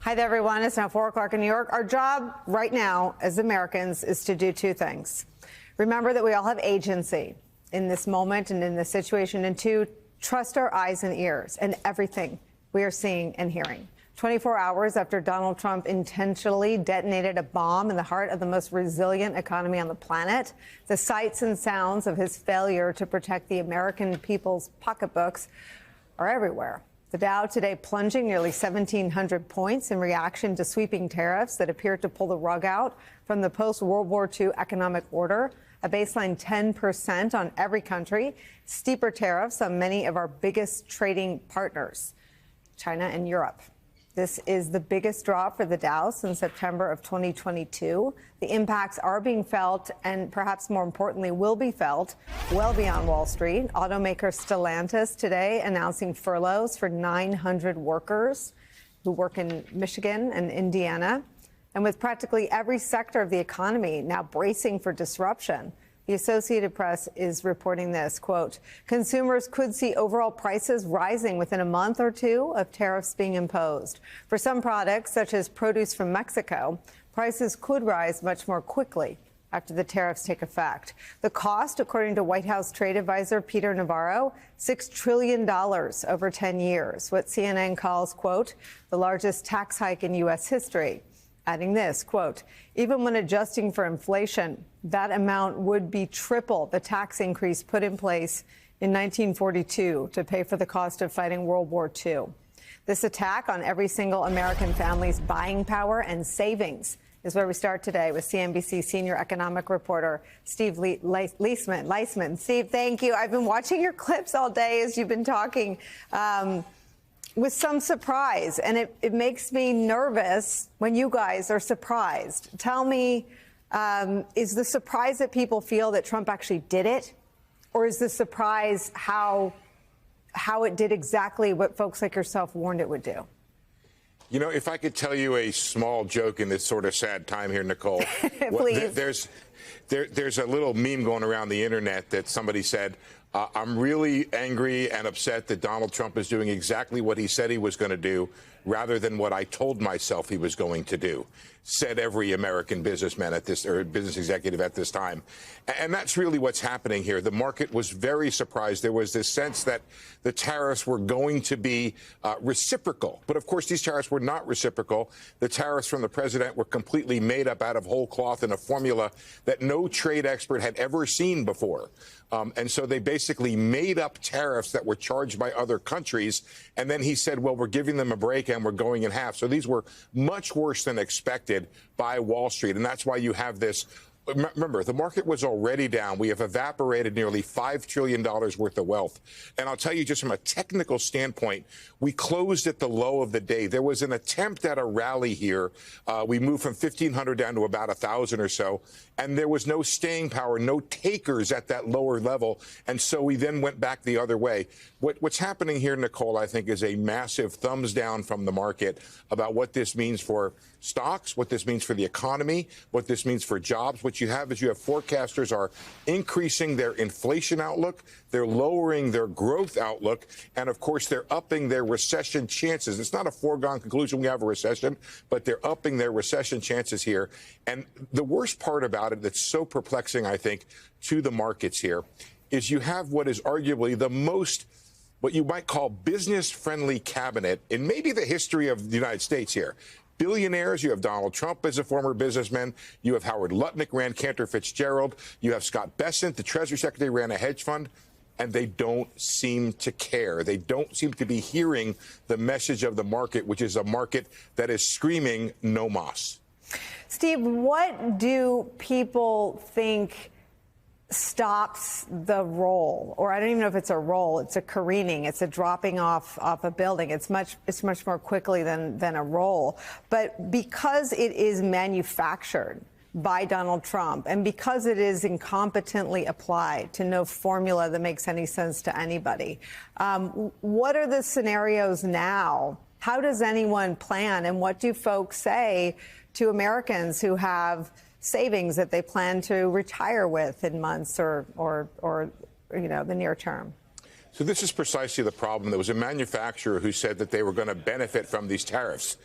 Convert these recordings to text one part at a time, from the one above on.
Hi there, everyone. It's now 4 o'clock in New York. Our job right now as Americans is to do two things. Remember that we all have agency in this moment and in this situation. And two, trust our eyes and ears and everything we are seeing and hearing. 24 hours after Donald Trump intentionally detonated a bomb in the heart of the most resilient economy on the planet, the sights and sounds of his failure to protect the American people's pocketbooks are everywhere. The Dow today plunging nearly 1,700 points in reaction to sweeping tariffs that appear to pull the rug out from the post-World War II economic order, a baseline 10% on every country, steeper tariffs on many of our biggest trading partners, China and Europe. This is the biggest drop for the Dow since September of 2022. The impacts are being felt and perhaps more importantly will be felt well beyond Wall Street. Automaker Stellantis today announcing furloughs for 900 workers who work in Michigan and Indiana. And with practically every sector of the economy now bracing for disruption, the Associated Press is reporting this, quote, consumers could see overall prices rising within a month or two of tariffs being imposed. For some products, such as produce from Mexico, prices could rise much more quickly after the tariffs take effect. The cost, according to White House trade advisor Peter Navarro, $6 trillion over 10 years, what CNN calls, quote, the largest tax hike in U.S. history. Adding this, quote, even when adjusting for inflation, that amount would be triple the tax increase put in place in 1942 to pay for the cost of fighting World War II. This attack on every single American family's buying power and savings is where we start today with CNBC senior economic reporter Steve Liesman. Steve, thank you. I've been watching your clips all day as you've been talking. With some surprise, and it makes me nervous when you guys are surprised. Tell me, is the surprise that people feel that Trump actually did it, or is the surprise how it did exactly what folks like yourself warned it would do? You know, if I could tell you a small joke in this sort of sad time here, Nicole. Please. There's a little meme going around the internet that somebody said, I'm really angry and upset that Donald Trump is doing exactly what he said he was going to do rather than what I told myself he was going to do, said every American businessman at this or business executive at this time. And that's really what's happening here. The market was very surprised. There was this sense that the tariffs were going to be reciprocal. But of course, these tariffs were not reciprocal. The tariffs from the president were completely made up out of whole cloth in a formula that no trade expert had ever seen before. And so they basically made up tariffs that were charged by other countries. And then he said, well, we're giving them a break and we're going in half. So these were much worse than expected by Wall Street. And that's why you have this. Remember, the market was already down. We have evaporated nearly $5 trillion worth of wealth. And I'll tell you, just from a technical standpoint, we closed at the low of the day. There was an attempt at a rally here. We moved from 1,500 down to about 1,000 or so. And there was no staying power, no takers at that lower level. And so we then went back the other way. What's happening here, Nicole, I think, is a massive thumbs down from the market about what this means for stocks, what this means for the economy, what this means for jobs. What you have is you have forecasters are increasing their inflation outlook, they're lowering their growth outlook, and of course they're upping their recession chances. It's not a foregone conclusion we have a recession, but they're upping their recession chances here. And the worst part about it that's so perplexing, I think, to the markets here is you have what is arguably the most what you might call business-friendly cabinet in maybe the history of the United States here. Billionaires, you have Donald Trump as a former businessman. You have Howard Lutnick, ran Cantor Fitzgerald. You have Scott Bessent, the Treasury Secretary, ran a hedge fund. And they don't seem to care. They don't seem to be hearing the message of the market, which is a market that is screaming no mas. Steve, what do people think stops the roll? Or I don't even know if it's a roll. It's a careening. It's a dropping off a building. It's much more quickly than a roll. But because it is manufactured by Donald Trump and because it is incompetently applied to no formula that makes any sense to anybody, what are the scenarios now? How does anyone plan? And what do folks say to Americans who have savings that they plan to retire with in months or you know, the near term? So this is precisely the problem. There was a manufacturer who said that they were going to benefit from these tariffs.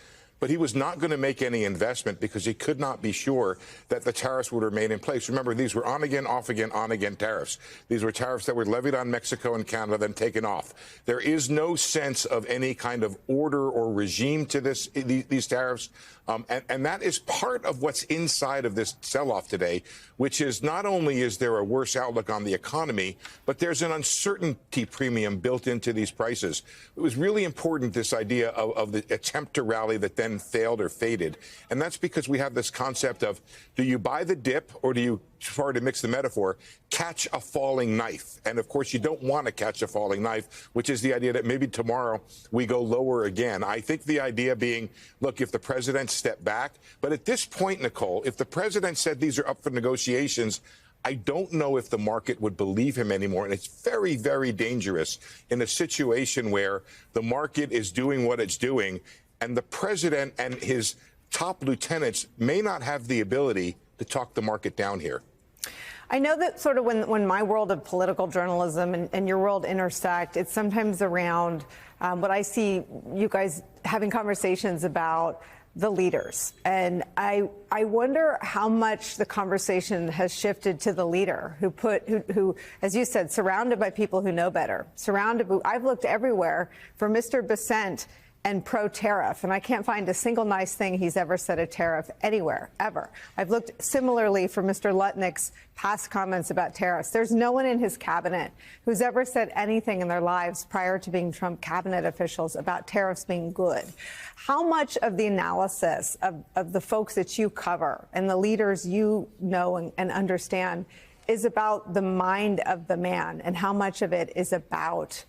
but he was not going to make any investment because he could not be sure that the tariffs would remain in place. Remember, these were on again, off again, on again tariffs. These were tariffs that were levied on Mexico and Canada, then taken off. There is no sense of any kind of order or regime to these tariffs. And that is part of what's inside of this sell-off today, which is not only is there a worse outlook on the economy, but there's an uncertainty premium built into these prices. It was really important, this idea of the attempt to rally that then failed or faded. And that's because we have this concept of, do you buy the dip or do you, sorry to mix the metaphor, catch a falling knife? And of course, you don't want to catch a falling knife, which is the idea that maybe tomorrow we go lower again. I think the idea being, look, if the president stepped back, but at this point, Nicole, if the president said these are up for negotiations, I don't know if the market would believe him anymore. And it's very, very dangerous in a situation where the market is doing what it's doing and the president and his top lieutenants may not have the ability to talk the market down here. I know that sort of when my world of political journalism and your world intersect, it's sometimes around what I see you guys having conversations about the leaders. And I wonder how much the conversation has shifted to the leader who, as you said, surrounded by people who know better, I've looked everywhere for Mr. Bessent and pro-tariff, and I can't find a single nice thing he's ever said a tariff anywhere, ever. I've looked similarly for Mr. Lutnick's past comments about tariffs. There's no one in his cabinet who's ever said anything in their lives prior to being Trump cabinet officials about tariffs being good. How much of the analysis of the folks that you cover and the leaders you know and understand is about the mind of the man, and how much of it is about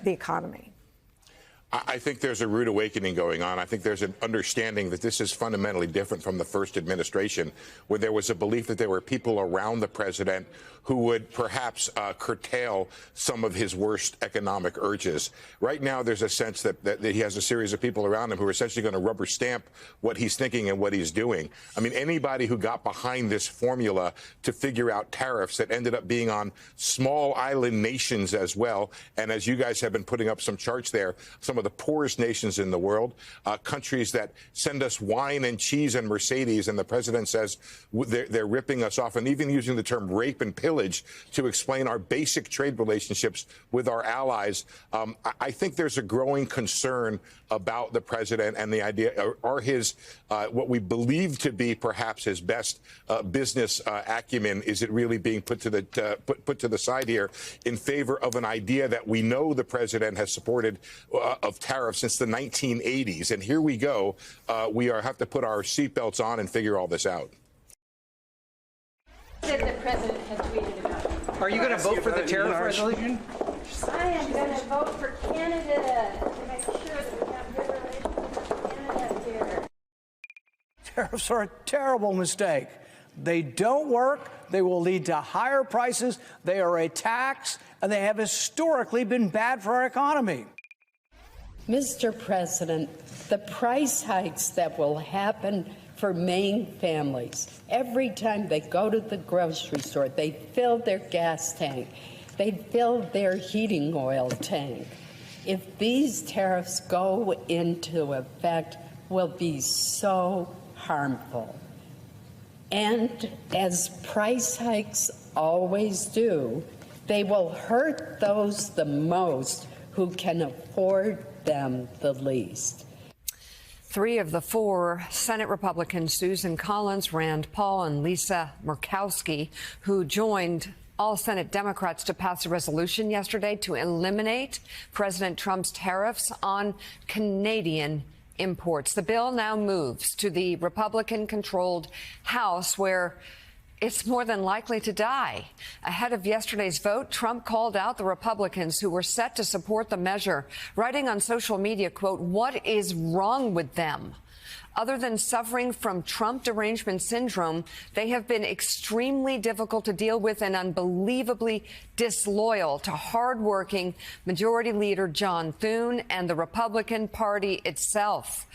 the economy? I think there's a rude awakening going on. I think there's an understanding that this is fundamentally different from the first administration, where there was a belief that there were people around the president who would perhaps curtail some of his worst economic urges. Right now, there's a sense that he has a series of people around him who are essentially going to rubber stamp what he's thinking and what he's doing. I mean, anybody who got behind this formula to figure out tariffs that ended up being on small island nations as well, and as you guys have been putting up some charts there, some of the poorest nations in the world, countries that send us wine and cheese and Mercedes, and the president says they're ripping us off, and even using the term rape and pillage to explain our basic trade relationships with our allies. I think there's a growing concern about the president and the idea, are his, what we believe to be perhaps his best business acumen, is it really being put to the side here in favor of an idea that we know the president has supported of tariffs since the 1980s. And here we go. We have to put our seatbelts on and figure all this out. Said the president had tweeted about it. Are you going to vote for the tariff resolution? I am going to vote for Canada to make sure that we have good relations with Canada here. Tariffs are a terrible mistake. They don't work. They will lead to higher prices. They are a tax, and they have historically been bad for our economy. Mr. President, the price hikes that will happen for Maine families, every time they go to the grocery store, they fill their gas tank, they fill their heating oil tank. If these tariffs go into effect, will be so harmful. And as price hikes always do, they will hurt those the most who can afford them the least. 3 of the 4 Senate Republicans, Susan Collins, Rand Paul, and Lisa Murkowski, who joined all Senate Democrats to pass a resolution yesterday to eliminate President Trump's tariffs on Canadian imports. The bill now moves to the Republican-controlled House, where it's more than likely to die. Ahead of yesterday's vote, Trump called out the Republicans who were set to support the measure, writing on social media, quote, "What is wrong with them?" Other than suffering from Trump derangement syndrome, they have been extremely difficult to deal with and unbelievably disloyal to hardworking Majority Leader John Thune and the Republican Party itself.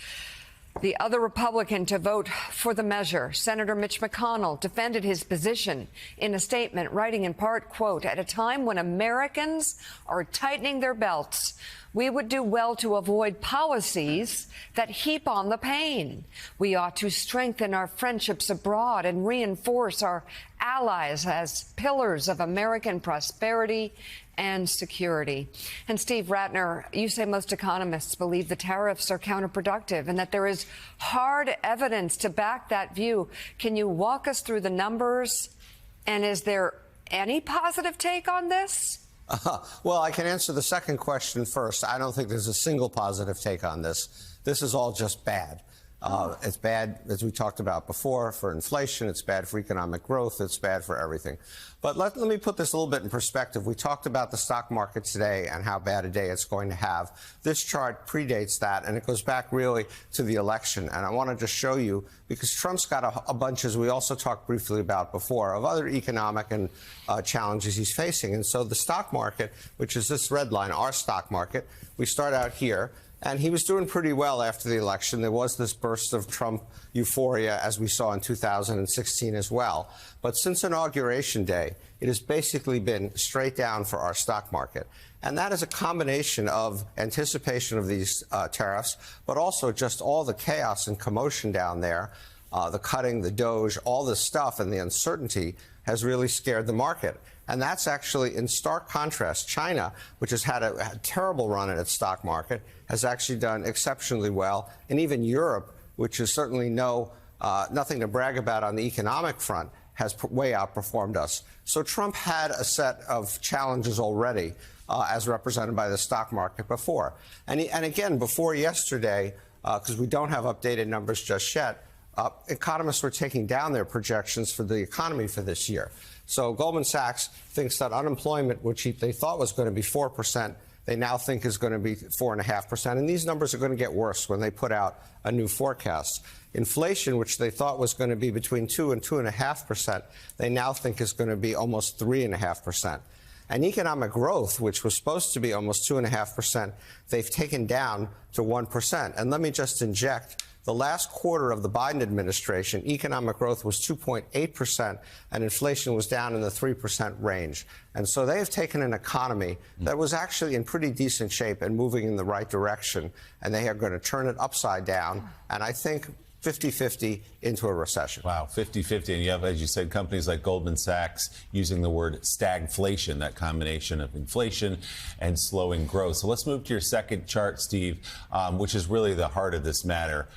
The other Republican to vote for the measure, Senator Mitch McConnell, defended his position in a statement, writing in part, quote, "At a time when Americans are tightening their belts, we would do well to avoid policies that heap on the pain. We ought to strengthen our friendships abroad and reinforce our allies as pillars of American prosperity and security. And Steve Ratner, you say most economists believe the tariffs are counterproductive and that there is hard evidence to back that view. Can you walk us through the numbers? And is there any positive take on this? Well, I can answer the second question first. I don't think there's a single positive take on this. This is all just bad. It's bad, as we talked about before, for inflation. It's bad for economic growth. It's bad for everything. But let me put this a little bit in perspective. We talked about the stock market today and how bad a day it's going to have. This chart predates that, and it goes back really to the election. And I want to just show you, because Trump's got a bunch, as we also talked briefly about before, of other economic and challenges he's facing. And so the stock market, which is this red line, our stock market, we start out here. And he was doing pretty well after the election. There was this burst of Trump euphoria, as we saw in 2016 as well. But since Inauguration Day, it has basically been straight down for our stock market. And that is a combination of anticipation of these tariffs, but also just all the chaos and commotion down there, the cutting, the Doge, all this stuff, and the uncertainty has really scared the market. And that's actually in stark contrast. China, which has had a terrible run in its stock market, has actually done exceptionally well. And even Europe, which is certainly nothing to brag about on the economic front, has way outperformed us. So Trump had a set of challenges already, as represented by the stock market before. And again, before yesterday, because we don't have updated numbers just yet, economists were taking down their projections for the economy for this year. So Goldman Sachs thinks that unemployment, which they thought was going to be 4%, they now think is going to be 4.5%. And these numbers are going to get worse when they put out a new forecast. Inflation, which they thought was going to be between 2 and 2.5%, they now think is going to be almost 3.5%. And economic growth, which was supposed to be almost 2.5%, they've taken down to 1%. And let me just inject, the last quarter of the Biden administration, economic growth was 2.8%, and inflation was down in the 3% range. And so they have taken an economy that was actually in pretty decent shape and moving in the right direction, and they are going to turn it upside down. And I think 50-50 into a recession. Wow, 50-50. And you have, as you said, companies like Goldman Sachs using the word stagflation, that combination of inflation and slowing growth. So let's move to your second chart, Steve, which is really the heart of this matter.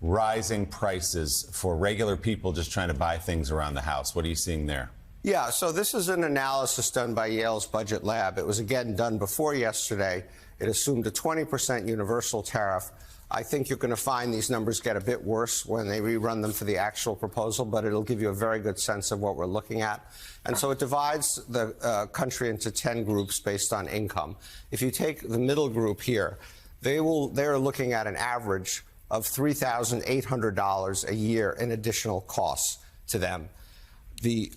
Rising prices for regular people just trying to buy things around the house. What are you seeing there? Yeah, so this is an analysis done by Yale's Budget Lab. It was, again, done before yesterday. It assumed a 20% universal tariff. I think you're going to find these numbers get a bit worse when they rerun them for the actual proposal, but it'll give you a very good sense of what we're looking at. And so it divides the country into 10 groups based on income. If you take the middle group here, they're looking at an average of $3,800 a year in additional costs to them.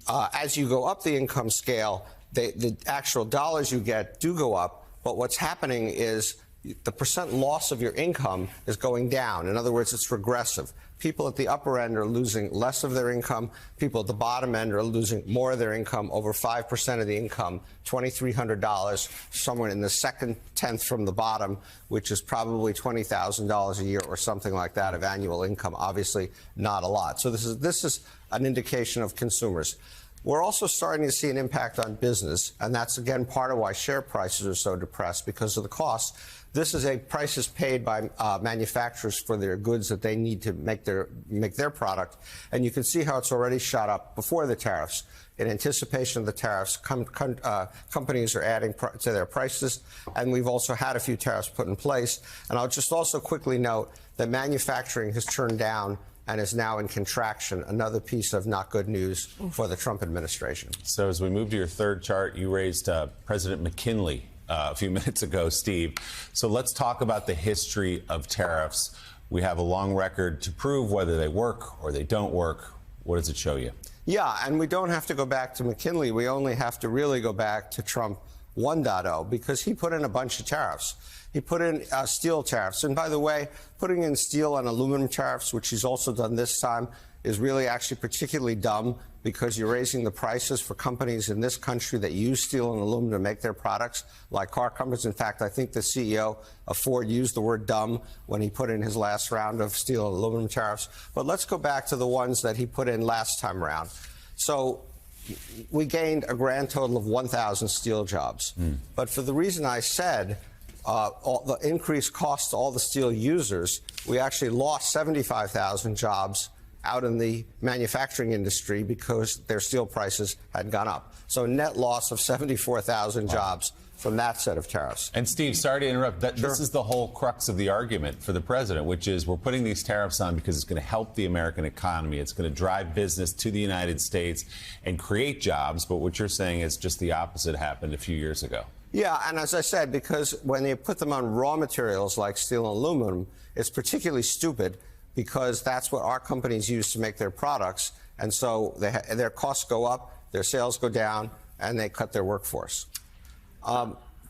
As you go up the income scale, the actual dollars you get do go up, but what's happening is the percent loss of your income is going down. In other words, it's regressive. People at the upper end are losing less of their income. People at the bottom end are losing more of their income, over 5% of the income, $2,300, somewhere in the second tenth from the bottom, which is probably $20,000 a year or something like that of annual income. Obviously, not a lot. So this is an indication of consumers. We're also starting to see an impact on business, and that's, again, part of why share prices are so depressed, because of the costs. This is prices paid by manufacturers for their goods that they need to make their product. And you can see how it's already shot up before the tariffs. In anticipation of the tariffs, companies are adding to their prices, and we've also had a few tariffs put in place. And I'll just also quickly note that manufacturing has turned down and is now in contraction, another piece of not good news for the Trump administration. So as we move to your third chart, you raised President McKinley a few minutes ago, Steve. So let's talk about the history of tariffs. We have a long record to prove whether they work or they don't work. What does it show you? Yeah, and we don't have to go back to McKinley. We only have to really go back to Trump 1.0 because he put in a bunch of tariffs. He put in steel tariffs. And by the way, putting in steel and aluminum tariffs, which he's also done this time, is really actually particularly dumb because you're raising the prices for companies in this country that use steel and aluminum to make their products, like car companies. In fact, I think the CEO of Ford used the word dumb when he put in his last round of steel and aluminum tariffs. But let's go back to the ones that he put in last time around. So we gained a grand total of 1,000 steel jobs. But for the reason I said, all the increased cost to all the steel users, we actually lost 75,000 jobs out in the manufacturing industry because their steel prices had gone up. So net loss of 74,000 jobs from that set of tariffs. And Steve, sorry to interrupt. This is the whole crux of the argument for the president, which is we're putting these tariffs on because it's going to help the American economy. It's going to drive business to the United States and create jobs. But what you're saying is just the opposite happened a few years ago. Yeah, and as I said, because when you put them on raw materials like steel and aluminum, it's particularly stupid because that's what our companies use to make their products. And so their costs go up, their sales go down, and they cut their workforce.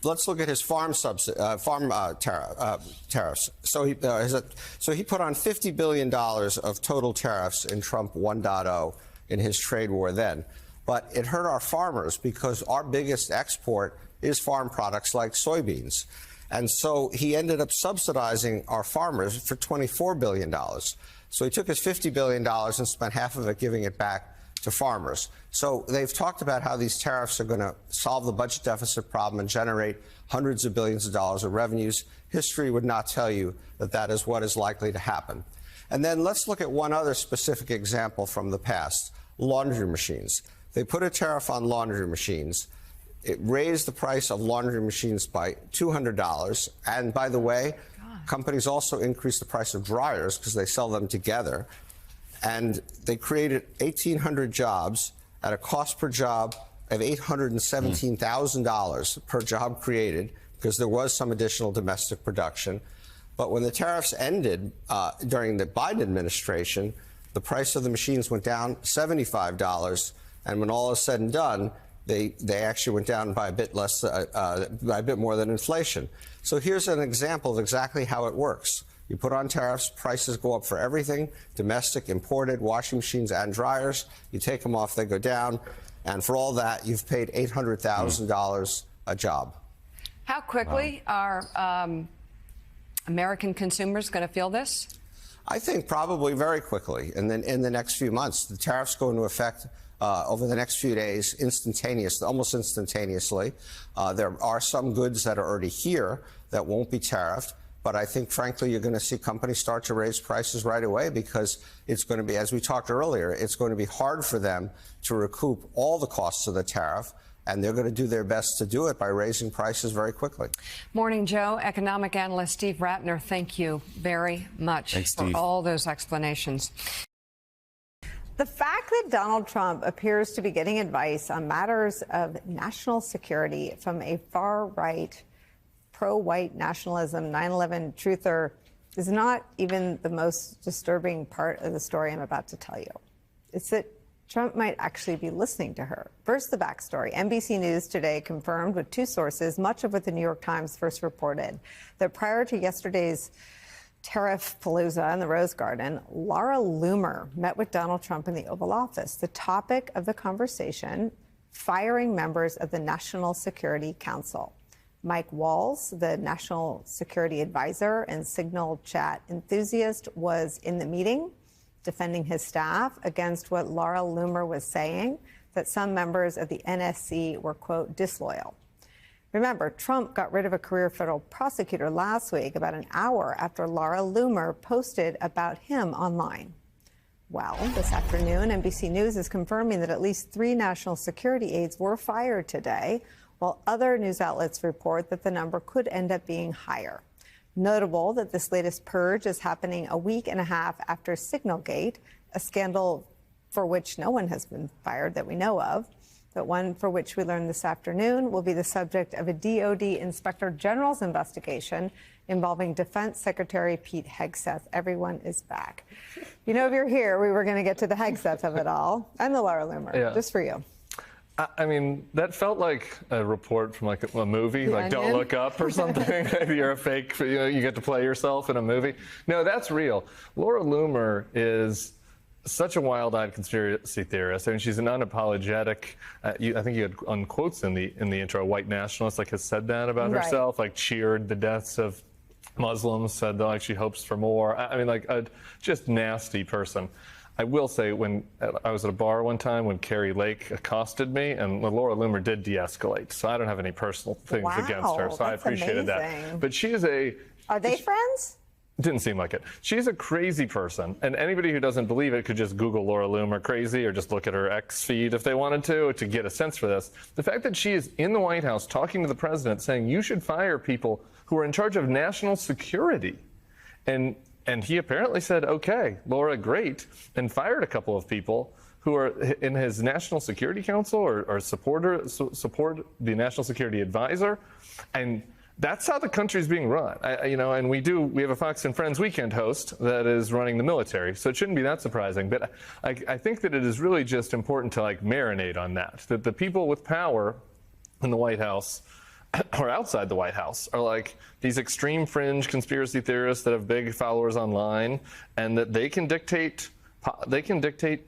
Let's look at his farm tariffs. So he put on $50 billion of total tariffs in Trump 1.0 in his trade war then. But it hurt our farmers because our biggest export is farm products like soybeans. And so he ended up subsidizing our farmers for $24 billion. So he took his $50 billion and spent half of it giving it back to farmers. So they've talked about how these tariffs are going to solve the budget deficit problem and generate hundreds of billions of dollars of revenues. History would not tell you that that is what is likely to happen. And then let's look at one other specific example from the past, laundry machines. They put a tariff on laundry machines. It raised the price of laundry machines by $200. And by the way, companies also increased the price of dryers because they sell them together. And they created 1,800 jobs at a cost per job of $817,000 per job created because there was some additional domestic production. But when the tariffs ended during the Biden administration, the price of the machines went down $75. And when all is said and done, they actually went down by a bit less, by a bit more than inflation. So here's an example of exactly how it works. You put on tariffs, prices go up for everything, domestic, imported, washing machines and dryers. You take them off, they go down. And for all that, you've paid $800,000 a job. How quickly are American consumers going to feel this? I think probably very quickly. And then in the next few months, the tariffs go into effect over the next few days, instantaneously, almost instantaneously. There are some goods that are already here that won't be tariffed. But I think, frankly, you're going to see companies start to raise prices right away because it's going to be, as we talked earlier, it's going to be hard for them to recoup all the costs of the tariff. And they're going to do their best to do it by raising prices very quickly. Morning, Joe. Economic analyst Steve Ratner, thank you very much for all those explanations. The fact that Donald Trump appears to be getting advice on matters of national security from a far-right, pro-white nationalism, 9/11 truther is not even the most disturbing part of the story I'm about to tell you. It's that Trump might actually be listening to her. First, the backstory. NBC News today confirmed with two sources much of what the New York Times first reported, that prior to yesterday's tariff palooza in the Rose Garden, Laura Loomer met with Donald Trump in the Oval Office. The topic of the conversation, firing members of the National Security Council. Mike Walls, the national security advisor and Signal chat enthusiast, was in the meeting defending his staff against what Laura Loomer was saying, that some members of the NSC were, quote, disloyal. Remember, Trump got rid of a career federal prosecutor last week, about an hour after Laura Loomer posted about him online. Well, this afternoon, NBC News is confirming that at least 3 national security aides were fired today, while other news outlets report that the number could end up being higher. Notable that this latest purge is happening a week and a half after Signalgate, a scandal for which no one has been fired that we know of, but one for which we learned this afternoon will be the subject of a DOD Inspector General's investigation involving Defense Secretary Pete Hegseth. Everyone is back. You know, if you're here, we were going to get to the Hegseth of it all and the Laura Loomer, just for you. I mean, that felt like a report from like a movie, like Don't Look Up or something. You're a fake, you get to play yourself in a movie. No, that's real. Laura Loomer is such a wild-eyed conspiracy theorist. I mean, she's an unapologetic. I think you had quotes in the intro. A white nationalist has said that about herself, cheered the deaths of Muslims, said that she hopes for more. I mean, a just nasty person. I will say, when I was at a bar one time when Carrie Lake accosted me, and Laura Loomer did de-escalate, so I don't have any personal things against her, so I appreciated that. But she is Are they friends? Didn't seem like it. She's a crazy person, and anybody who doesn't believe it could just Google Laura Loomer crazy or just look at her X feed if they wanted to get a sense for this. The fact that she is in the White House talking to the president saying you should fire people who are in charge of national security, and he apparently said, okay, Laura, great, and fired a couple of people who are in his National Security Council or support the National Security Advisor. And that's how the country's being run. And we have a Fox and Friends weekend host that is running the military, so it shouldn't be that surprising. But I think that it is really just important to marinate on that the people with power in the White House or outside the White House are these extreme fringe conspiracy theorists that have big followers online, and that they can dictate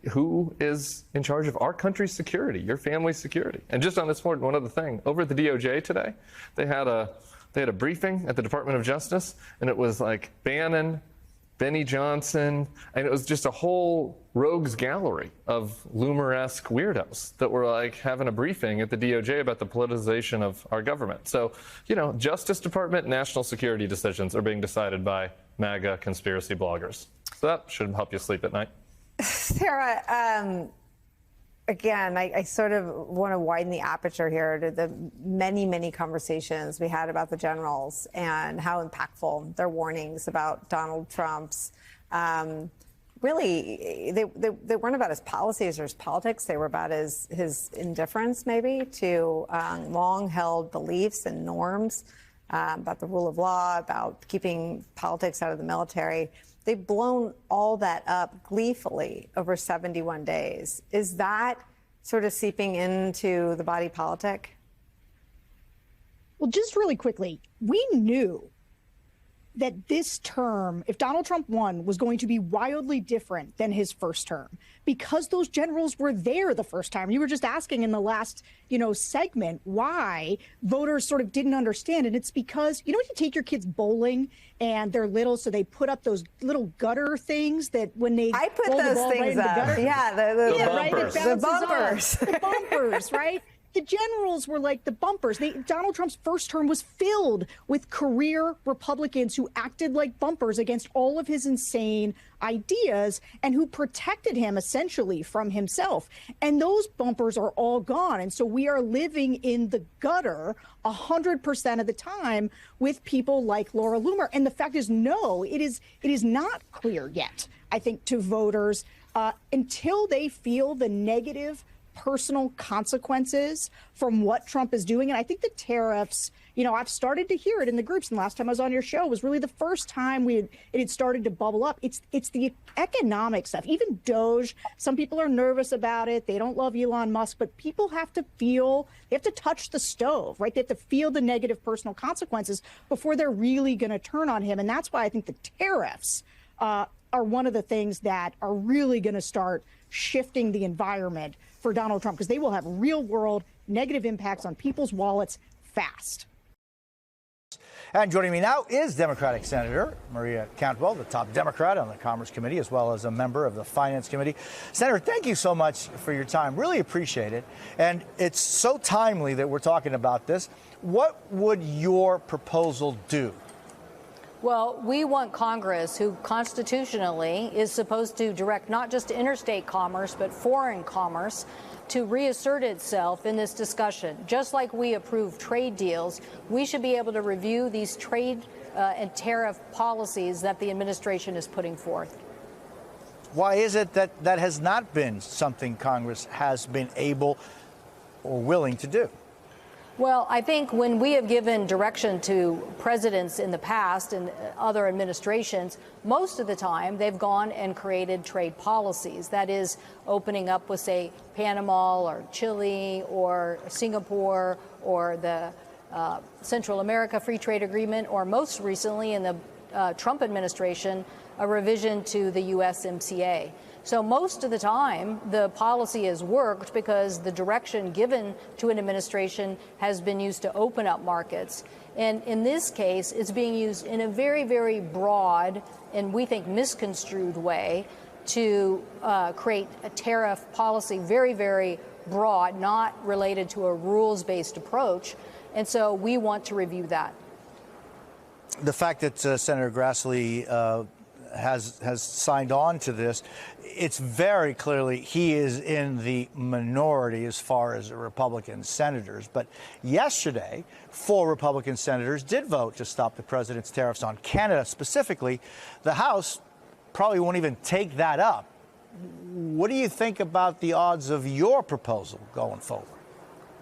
who is in charge of our country's security, your family's security. And just on this point, one other thing, over at the DOJ today, they had a briefing at the Department of Justice, and it was Bannon, Benny Johnson, and it was just a whole rogues gallery of Loomer-esque weirdos that were having a briefing at the DOJ about the politicization of our government. So, Justice Department, national security decisions are being decided by MAGA conspiracy bloggers. So that should help you sleep at night. Sarah, again, I sort of want to widen the aperture here to the many, many conversations we had about the generals and how impactful their warnings about Donald Trump's. Really, they weren't about his policies or his politics. They were about his indifference, maybe, to long-held beliefs and norms about the rule of law, about keeping politics out of the military. They've blown all that up gleefully over 71 days. Is that sort of seeping into the body politic? Well, just really quickly, we knew that this term, if Donald Trump won, was going to be wildly different than his first term because those generals were there the first time. You were just asking in the last, segment why voters sort of didn't understand. And it's because, when you take your kids bowling and they're little, so they put up those little gutter things that when they I put those things up. Yeah, the bumpers. Right, the bumpers. The bumpers, right? The generals were like the bumpers. Donald Trump's first term was filled with career Republicans who acted like bumpers against all of his insane ideas and who protected him essentially from himself. And those bumpers are all gone. And so we are living in the gutter 100% of the time with people like Laura Loomer. And the fact is, no, it is not clear yet, I think, to voters until they feel the negative personal consequences from what Trump is doing. And I think the tariffs, I've started to hear it in the groups. And last time I was on your show was really the first time it had started to bubble up. It's the economic stuff. Even Doge, some people are nervous about it. They don't love Elon Musk, but people have to they have to touch the stove, right? They have to feel the negative personal consequences before they're really going to turn on him. And that's why I think the tariffs are one of the things that are really going to start shifting the environment for Donald Trump, because they will have real world negative impacts on people's wallets fast. And joining me now is Democratic Senator Maria Cantwell, the top Democrat on the Commerce Committee, as well as a member of the Finance Committee. Senator, thank you so much for your time. Really appreciate it. And it's so timely that we're talking about this. What would your proposal do? Well, we want Congress, who constitutionally is supposed to direct not just interstate commerce, but foreign commerce, to reassert itself in this discussion. Just like we approve trade deals, we should be able to review these trade and tariff policies that the administration is putting forth. Why is it that that has not been something Congress has been able or willing to do? Well, I think when we have given direction to presidents in the past and other administrations, most of the time they've gone and created trade policies. That is, opening up with, say, Panama or Chile or Singapore or the Central America Free Trade Agreement, or most recently in the Trump administration, a revision to the USMCA. So most of the time, the policy has worked because the direction given to an administration has been used to open up markets. And in this case, it's being used in a very, very broad and we think misconstrued way to create a tariff policy, very, very broad, not related to a rules-based approach. And so we want to review that. The fact that Senator Grassley has signed on to this, it's very clearly he is in the minority as far as Republican senators. But yesterday, 4 Republican senators did vote to stop the president's tariffs on Canada. Specifically, the House probably won't even take that up. What do you think about the odds of your proposal going forward?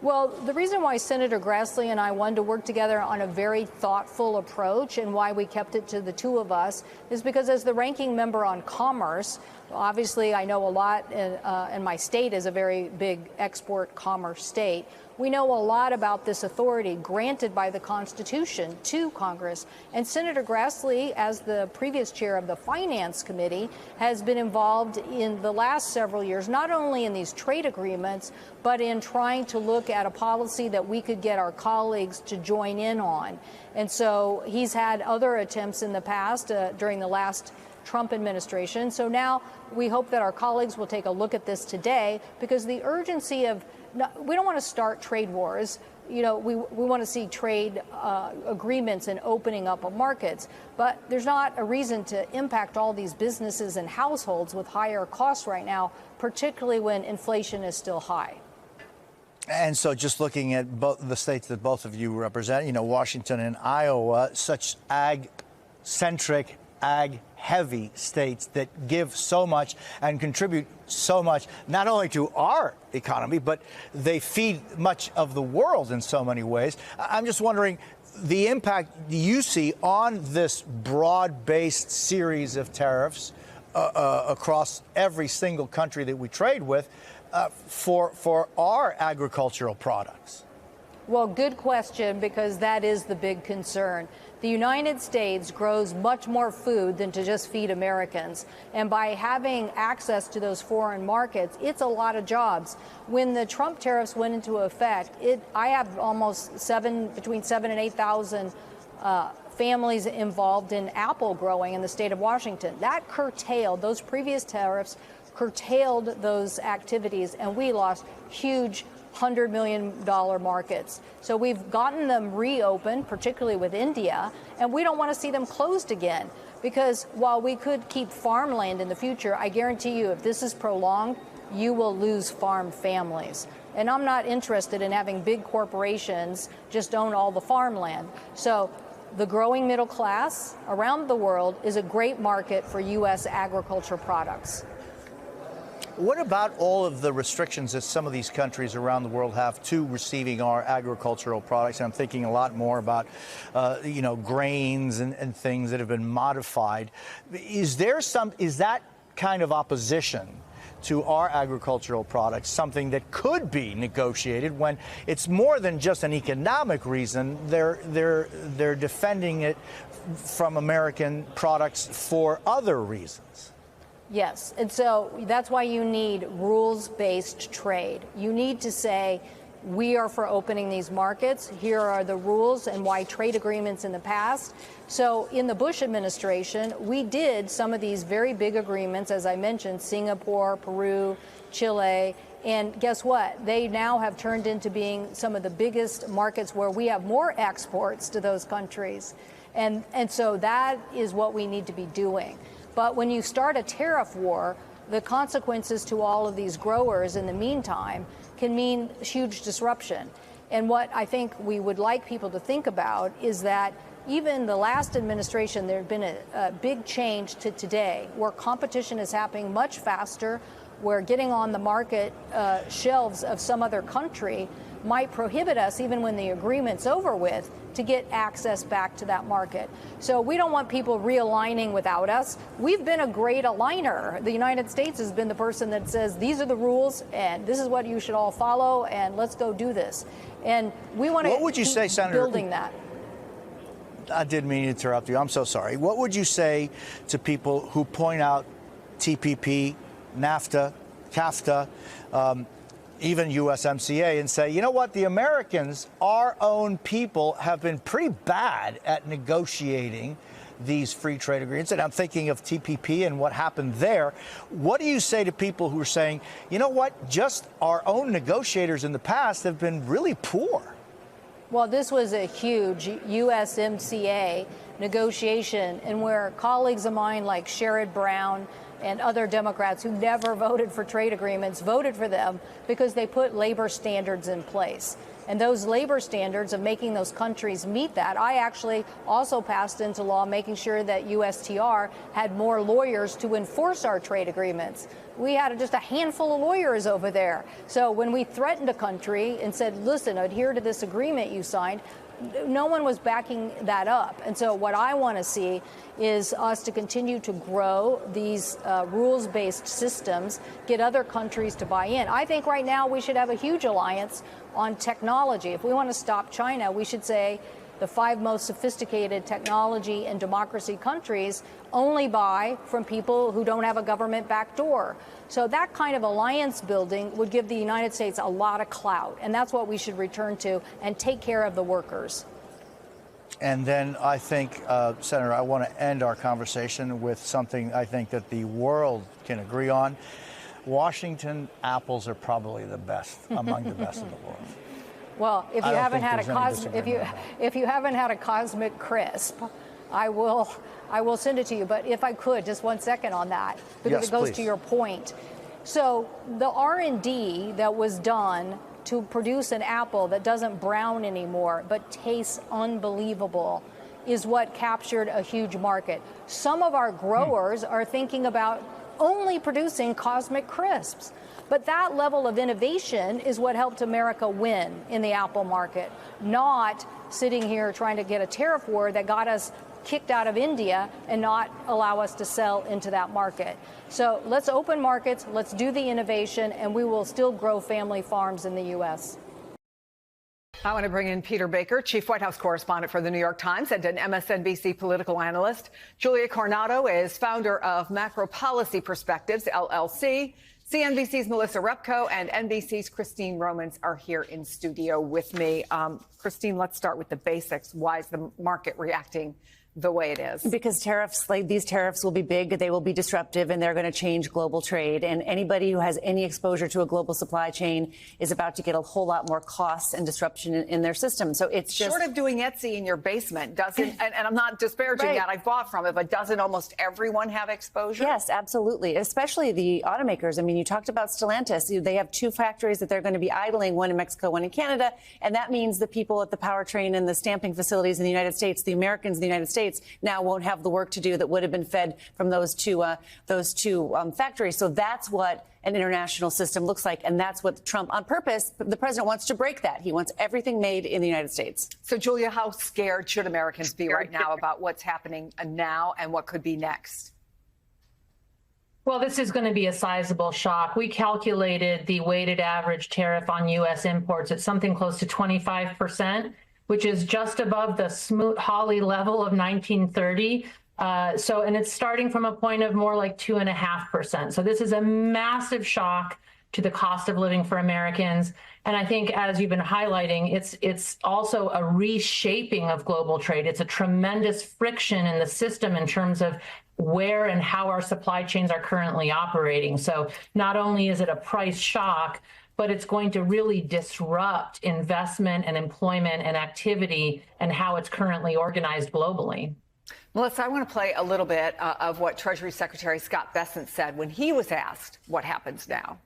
Well, the reason why Senator Grassley and I wanted to work together on a very thoughtful approach and why we kept it to the two of us is because as the ranking member on commerce, obviously I know a lot, and my state is a very big export commerce state. We know a lot about this authority granted by the Constitution to Congress. And Senator Grassley, as the previous chair of the Finance Committee, has been involved in the last several years, not only in these trade agreements, but in trying to look at a policy that we could get our colleagues to join in on. And so he's had other attempts in the past during the last Trump administration. So now we hope that our colleagues will take a look at this today, because the urgency of we don't want to start trade wars. You know, we want to see trade agreements and opening up of markets. But there's not a reason to impact all these businesses and households with higher costs right now, particularly when inflation is still high. And so just looking at both the states that both of you represent, you know, Washington and Iowa, such ag-centric, ag-heavy states that give so much and contribute so much, not only to our economy, but they feed much of the world in so many ways. I'm just wondering the impact you see on this broad-based series of tariffs across every single country that we trade with for our agricultural products. Well, good question, because that is the big concern. The United States grows much more food than to just feed Americans. And by having access to those foreign markets, it's a lot of jobs. When the Trump tariffs went into effect, I have almost between 7,000 and 8,000 families involved in apple growing in the state of Washington. That curtailed, those previous tariffs curtailed those activities, and we lost huge $100 million markets. So we've gotten them reopened, particularly with India, and we don't want to see them closed again, because while we could keep farmland in the future, I guarantee you if this is prolonged, you will lose farm families. And I'm not interested in having big corporations just own all the farmland. So the growing middle class around the world is a great market for U.S. agriculture products. What about all of the restrictions that some of these countries around the world have to receiving our agricultural products? And I'm thinking a lot more about, grains and things that have been modified. Is that kind of opposition to our agricultural products something that could be negotiated when it's more than just an economic reason? They're defending it from American products for other reasons. Yes, and so that's why you need rules-based trade. You need to say, we are for opening these markets. Here are the rules and why trade agreements in the past. So in the Bush administration, we did some of these very big agreements, as I mentioned, Singapore, Peru, Chile. And guess what? They now have turned into being some of the biggest markets where we have more exports to those countries. And so that is what we need to be doing. But when you start a tariff war, the consequences to all of these growers in the meantime can mean huge disruption. And what I think we would like people to think about is that even the last administration, there had been a big change to today, where competition is happening much faster, where getting on the market shelves of some other country might prohibit us, even when the agreement's over with, to get access back to that market. So we don't want people realigning without us. We've been a great aligner. The United States has been the person that says, these are the rules, and this is what you should all follow, and let's go do this. And we want to keep building that. I didn't mean to interrupt you. I'm so sorry. What would you say to people who point out TPP, NAFTA, CAFTA, even USMCA, and say, you know what, the Americans, our own people, have been pretty bad at negotiating these free trade agreements? And I'm thinking of TPP and what happened there. What do you say to people who are saying, you know what, just our own negotiators in the past have been really poor? Well, this was a huge USMCA negotiation, and where colleagues of mine like Sherrod Brown and other Democrats who never voted for trade agreements voted for them because they put labor standards in place. And those labor standards of making those countries meet that, I actually also passed into law making sure that USTR had more lawyers to enforce our trade agreements. We had just a handful of lawyers over there. So when we threatened a country and said, listen, adhere to this agreement you signed, no one was backing that up. And so what I want to see is us to continue to grow these rules-based systems, get other countries to buy in. I think right now we should have a huge alliance on technology. If we want to stop China, we should say the 5 most sophisticated technology and democracy countries only buy from people who don't have a government backdoor. So that kind of alliance building would give the United States a lot of clout, and that's what we should return to and take care of the workers. And then I think, Senator, I want to end our conversation with something I think that the world can agree on. Washington apples are probably the best, among the best in the world. Well, if you haven't had a Cosmic Crisp, I will send it to you. But if I could, just 1 second on that, because it goes to your point. So the R&D that was done to produce an apple that doesn't brown anymore but tastes unbelievable is what captured a huge market. Some of our growers are thinking about only producing Cosmic Crisps. But that level of innovation is what helped America win in the apple market, not sitting here trying to get a tariff war that got us kicked out of India and not allow us to sell into that market. So let's open markets, let's do the innovation, and we will still grow family farms in the U.S. I want to bring in Peter Baker, chief White House correspondent for the New York Times and an MSNBC political analyst. Julia Coronado is founder of Macro Policy Perspectives, LLC. CNBC's Melissa Repko and NBC's Christine Romans are here in studio with me. Christine, let's start with the basics. Why is the market reacting the way it is? Because tariffs, like these tariffs, will be big, they will be disruptive, and they're going to change global trade. And anybody who has any exposure to a global supply chain is about to get a whole lot more costs and disruption in their system. So it's just short of doing Etsy in your basement, doesn't, and I'm not disparaging that, I've bought from it, but doesn't almost everyone have exposure? Yes, absolutely, especially the automakers. I mean, you talked about Stellantis. They have 2 factories that they're going to be idling, one in Mexico, one in Canada, and that means the people at the powertrain and the stamping facilities in the United States, the Americans in the United States, now won't have the work to do that would have been fed from those two factories. So that's what an international system looks like, and that's what Trump, on purpose, the president wants to break that. He wants everything made in the United States. So, Julia, how scared should Americans be right now about what's happening now and what could be next? Well, this is going to be a sizable shock. We calculated the weighted average tariff on U.S. imports at something close to 25%. Which is just above the Smoot-Hawley level of 1930. And it's starting from a point of more like 2.5%. So this is a massive shock to the cost of living for Americans. And I think, as you've been highlighting, it's also a reshaping of global trade. It's a tremendous friction in the system in terms of where and how our supply chains are currently operating. So not only is it a price shock, but it's going to really disrupt investment and employment and activity and how it's currently organized globally. Melissa, I want to play a little bit of what Treasury Secretary Scott Bessent said when he was asked what happens now.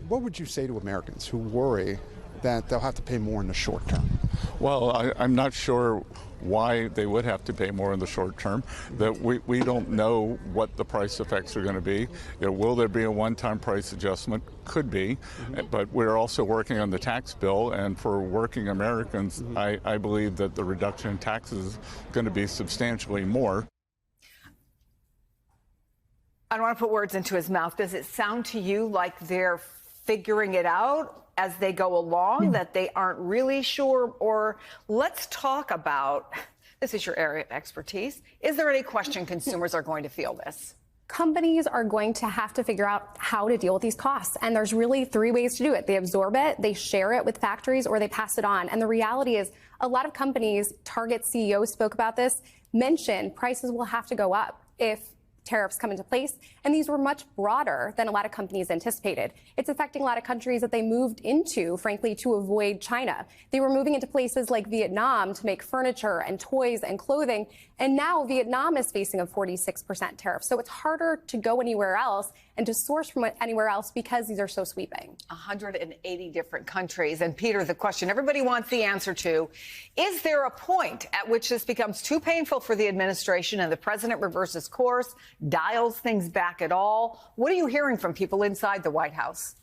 What would you say to Americans who worry that they'll have to pay more in the short term? Well, I'm not sure why they would have to pay more in the short term. That we don't know what the price effects are going to be. Will there be a one-time price adjustment? Could be, but we're also working on the tax bill, and for working Americans, I believe that the reduction in taxes is going to be substantially more. I don't want to put words into his mouth. Does it sound to you like they're figuring it out as they go along, that they aren't really sure? Or let's talk about, this is your area of expertise, is there any question consumers are going to feel this? Companies are going to have to figure out how to deal with these costs. And there's really three ways to do it. They absorb it, they share it with factories, or they pass it on. And the reality is a lot of companies, Target CEO spoke about this, mentioned prices will have to go up if tariffs come into place, and these were much broader than a lot of companies anticipated. It's affecting a lot of countries that they moved into, frankly, to avoid China. They were moving into places like Vietnam to make furniture and toys and clothing, and now Vietnam is facing a 46% tariff. So it's harder to go anywhere else and to source from anywhere else because these are so sweeping. 180 different countries. And Peter, the question everybody wants the answer to, is there a point at which this becomes too painful for the administration and the president reverses course, dials things back at all? What are you hearing from people inside the White House?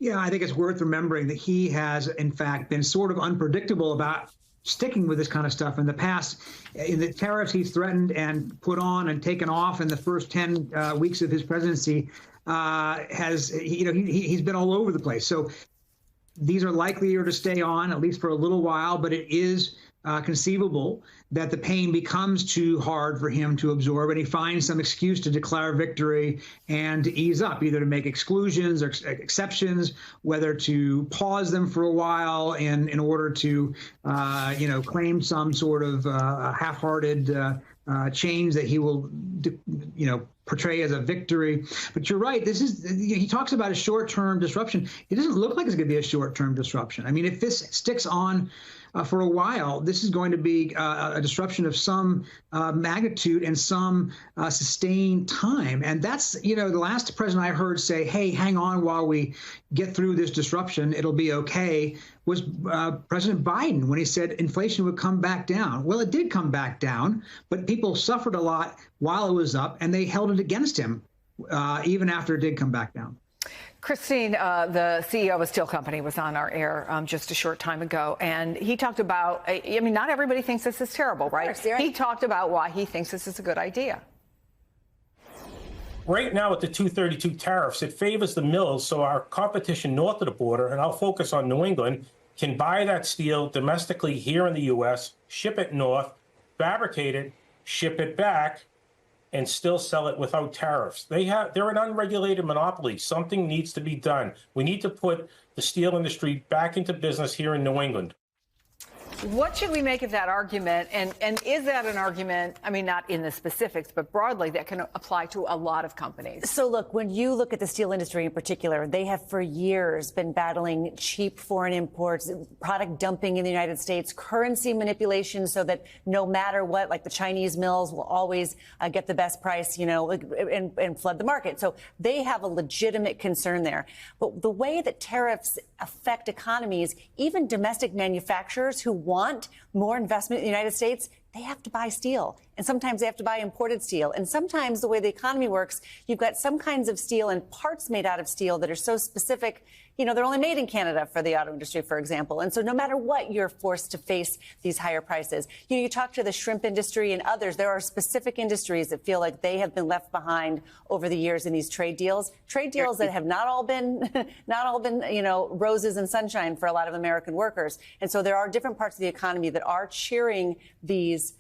Yeah, I think it's worth remembering that he has, in fact, been sort of unpredictable about sticking with this kind of stuff in the past. In the tariffs he's threatened and put on and taken off in the first 10 weeks of his presidency, he's been all over the place. So these are likelier to stay on, at least for a little while, but it is conceivable that the pain becomes too hard for him to absorb, and he finds some excuse to declare victory and to ease up, either to make exclusions or exceptions, whether to pause them for a while in order to, claim some sort of half-hearted change that he will, portray as a victory. But you're right. He talks about a short-term disruption. It doesn't look like it's going to be a short-term disruption. I mean, if this sticks on for a while, this is going to be a disruption of some magnitude and some sustained time. And that's, the last president I heard say, hey, hang on while we get through this disruption, it'll be okay, was President Biden, when he said inflation would come back down. Well, it did come back down, but people suffered a lot while it was up, and they held it against him even after it did come back down. Christine, the CEO of a steel company, was on our air just a short time ago, and he talked about, not everybody thinks this is terrible, right? Of course, right? He talked about why he thinks this is a good idea. Right now, with the 232 tariffs, it favors the mills, so our competition north of the border, and I'll focus on New England, can buy that steel domestically here in the U.S., ship it north, fabricate it, ship it back, and still sell it without tariffs. They're an unregulated monopoly. Something needs to be done. We need to put the steel industry back into business here in New England. What should we make of that argument? And is that an argument, not in the specifics, but broadly, that can apply to a lot of companies? So look, when you look at the steel industry in particular, they have for years been battling cheap foreign imports, product dumping in the United States, currency manipulation so that no matter what, like the Chinese mills will always get the best price, and flood the market. So they have a legitimate concern there. But the way that tariffs affect economies, even domestic manufacturers who want more investment in the United States, they have to buy steel. And sometimes they have to buy imported steel. And sometimes the way the economy works, you've got some kinds of steel and parts made out of steel that are so specific, they're only made in Canada for the auto industry, for example. And so no matter what, you're forced to face these higher prices. You talk to the shrimp industry and others, there are specific industries that feel like they have been left behind over the years in these trade deals that have not all been, roses and sunshine for a lot of American workers. And so there are different parts of the economy that are cheering these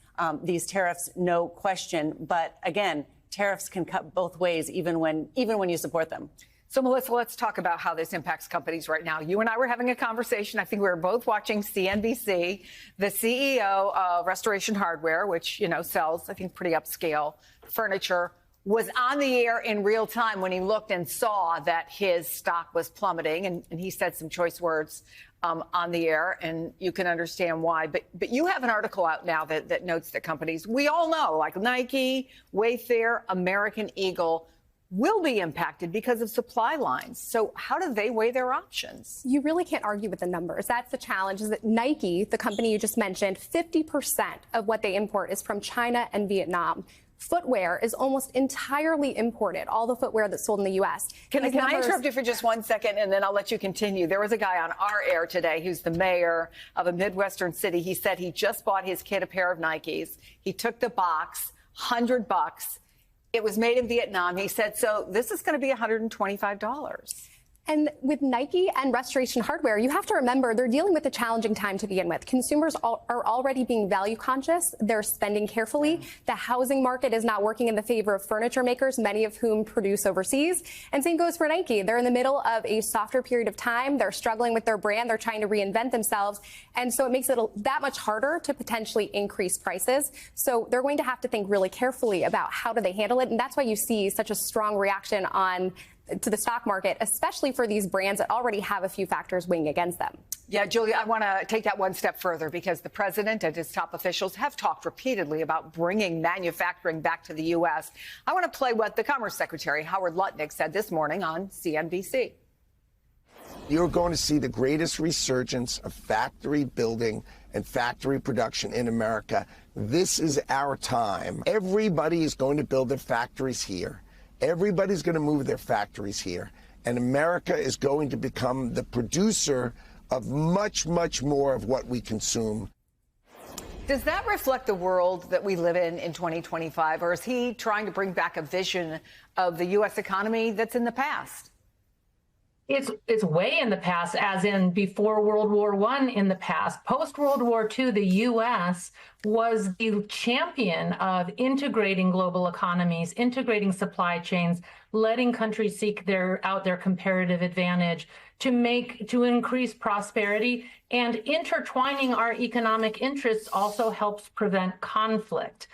tariffs, no question. But again, tariffs can cut both ways, even when you support them. So, Melissa, let's talk about how this impacts companies right now. You and I were having a conversation. I think we were both watching CNBC. The CEO of Restoration Hardware, which, sells, I think, pretty upscale furniture, was on the air in real time when he looked and saw that his stock was plummeting. And he said some choice words on the air, and you can understand why. But you have an article out now that notes that companies we all know, like Nike, Wayfair, American Eagle, will be impacted because of supply lines. So how do they weigh their options? You really can't argue with the numbers. That's the challenge, is that Nike, the company you just mentioned, 50% of what they import is from China and Vietnam. Footwear is almost entirely imported, all the footwear that's sold in the U.S. Can I interrupt you for just 1 second, and then I'll let you continue? There was a guy on our air today who's the mayor of a Midwestern city. He said he just bought his kid a pair of Nikes. He took the box, $100. It was made in Vietnam. He said, so this is going to be $125. And with Nike and Restoration Hardware, you have to remember they're dealing with a challenging time to begin with. Consumers are already being value conscious. They're spending carefully. The housing market is not working in the favor of furniture makers, many of whom produce overseas. And same goes for Nike. They're in the middle of a softer period of time. They're struggling with their brand. They're trying to reinvent themselves. And so it makes it that much harder to potentially increase prices. So they're going to have to think really carefully about how do they handle it. And that's why you see such a strong reaction to the stock market, especially for these brands that already have a few factors weighing against them. Yeah, Julia, I want to take that one step further because the president and his top officials have talked repeatedly about bringing manufacturing back to the U.S. I want to play what the Commerce Secretary, Howard Lutnick, said this morning on CNBC. You're going to see the greatest resurgence of factory building and factory production in America. This is our time. Everybody is going to build their factories here. Everybody's going to move their factories here, and America is going to become the producer of much, much more of what we consume. Does that reflect the world that we live in 2025, or is he trying to bring back a vision of the U.S. economy that's in the past? It's way in the past, as in before World War I in the past. Post-World War II, the U.S. was the champion of integrating global economies, integrating supply chains, letting countries seek out their comparative advantage to increase prosperity, and intertwining our economic interests also helps prevent conflict.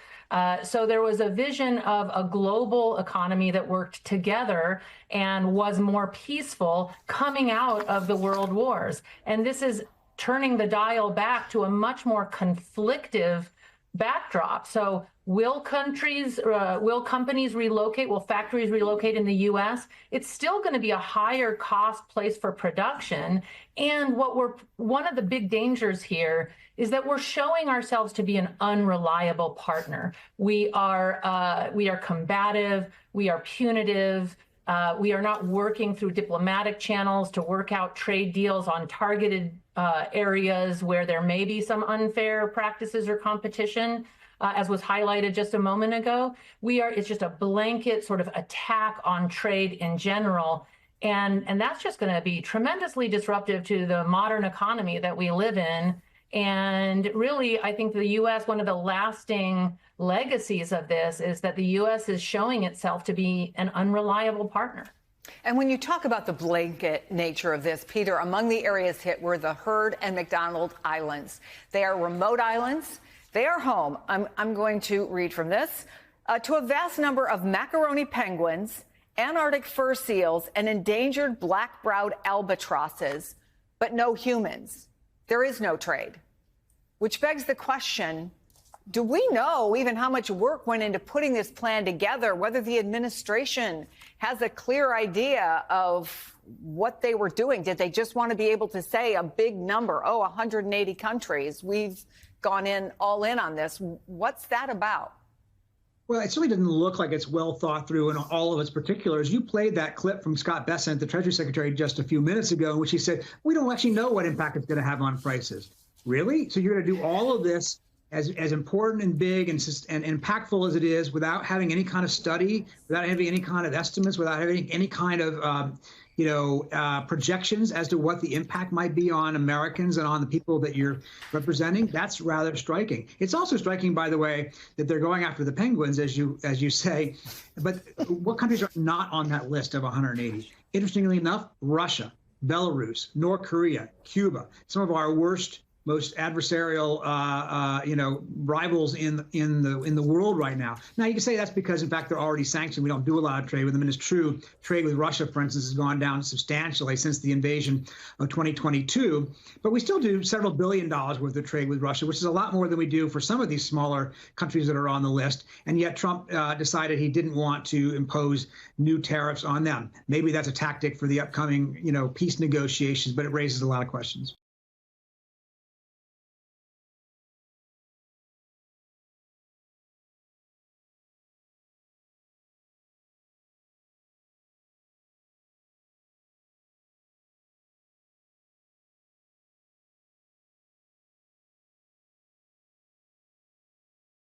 So there was a vision of a global economy that worked together and was more peaceful coming out of the world wars. And this is turning the dial back to a much more conflictive backdrop. So will companies relocate? Will factories relocate in the U.S.? It's still going to be a higher cost place for production. And one of the big dangers here is that we're showing ourselves to be an unreliable partner. We are combative. We are punitive. We are not working through diplomatic channels to work out trade deals on targeted areas where there may be some unfair practices or competition, as was highlighted just a moment ago. It's just a blanket sort of attack on trade in general. And that's just going to be tremendously disruptive to the modern economy that we live in. And really, I think the U.S., one of the lasting legacies of this is that the U.S. is showing itself to be an unreliable partner. And when you talk about the blanket nature of this, Peter, among the areas hit were the Heard and McDonald Islands. They are remote islands. They are home. I'm going to read from this. To a vast number of macaroni penguins, Antarctic fur seals, and endangered black-browed albatrosses, but no humans. There is no trade, which begs the question, do we know even how much work went into putting this plan together, whether the administration has a clear idea of what they were doing? Did they just want to be able to say a big number, 180 countries, we've gone all in on this? What's that about? Well, it certainly doesn't look like it's well thought through in all of its particulars. You played that clip from Scott Bessent, the Treasury Secretary, just a few minutes ago, in which he said, we don't actually know what impact it's going to have on prices. Really? So you're going to do all of this as important and big and impactful as it is without having any kind of study, without having any kind of estimates, without having any kind of projections as to what the impact might be on Americans and on the people that you're representing? That's rather striking. It's also striking, by the way, that they're going after the penguins, as you say. But what countries are not on that list of 180? Interestingly enough, Russia, Belarus, North Korea, Cuba, some of our worst most adversarial, rivals in the world right now. Now you can say that's because, in fact, they're already sanctioned. We don't do a lot of trade with them, and it's true. Trade with Russia, for instance, has gone down substantially since the invasion of 2022. But we still do several $billion worth of trade with Russia, which is a lot more than we do for some of these smaller countries that are on the list. And yet Trump decided he didn't want to impose new tariffs on them. Maybe that's a tactic for the upcoming, peace negotiations, but it raises a lot of questions.